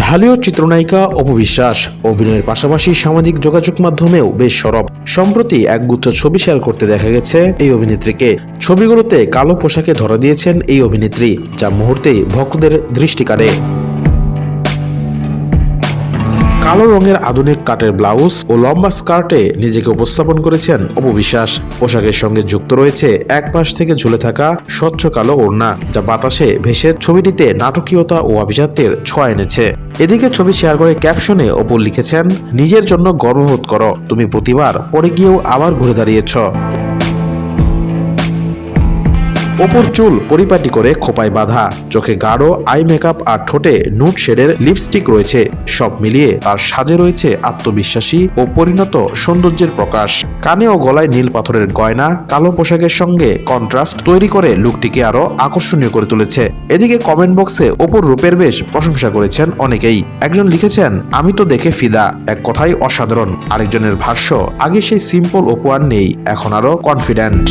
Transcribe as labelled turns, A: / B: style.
A: ঢালিউড চিত্রনায়িকা অপু বিশ্বাস অভিনয়ের পাশাপাশি সামাজিক যোগাযোগ মাধ্যমেও বেশ সরব। সম্প্রতি একগুচ্ছ ছবি শেয়ার করতে দেখা গেছে এই অভিনেত্রীকে। ছবিগুলোতে কালো পোশাকে ধরা দিয়েছেন এই অভিনেত্রী, যা মুহূর্তেই ভক্তদের দৃষ্টি কাড়ে। কালো রঙের আধুনিক কাটের ব্লাউজ ও লম্বা স্কার্টে নিজেকে উপস্থাপন করেছেন অপু বিশ্বাস। পোশাকের সঙ্গে যুক্ত রয়েছে এক পাশ থেকে ঝুলে থাকা স্বচ্ছ কালো ওড়না, যা বাতাসে ভেসে ছবিটিতে নাটকীয়তা ও আভিজাত্যের ছোঁয়া এনেছে। এদিকে ছবি শেয়ার করে ক্যাপশনে অপু লিখেছেন, নিজের জন্য গর্ববোধ করো, তুমি প্রতিবার পরে গিয়েও আবার ঘুরে দাঁড়িয়েছ। অপুর চুল পরিপাটি করে খোপায় বাঁধা, চোখে গাঢ় আই মেকআপ আর ঠোঁটে নুড শেডের লিপস্টিক রয়েছে। সব মিলিয়ে তার সাজে রয়েছে আত্মবিশ্বাসী ও পরিণত সৌন্দর্যের প্রকাশ। কানে ও গলায় নীল পাথরের গয়না কালো পোশাকের সঙ্গে কন্ট্রাস্ট তৈরি করে লুকটিকে আরো আকর্ষণীয় করে তুলেছে। এদিকে কমেন্ট বক্সে অপুর রূপের বেশ প্রশংসা করেছেন অনেকেই। একজন লিখেছেন, আমি তো দেখে ফিদা, এক কথাই অসাধারণ। আরেকজনের ভাষ্য, আগে সেই সিম্পল অপু আর নেই, এখন আরো কনফিডেন্ট।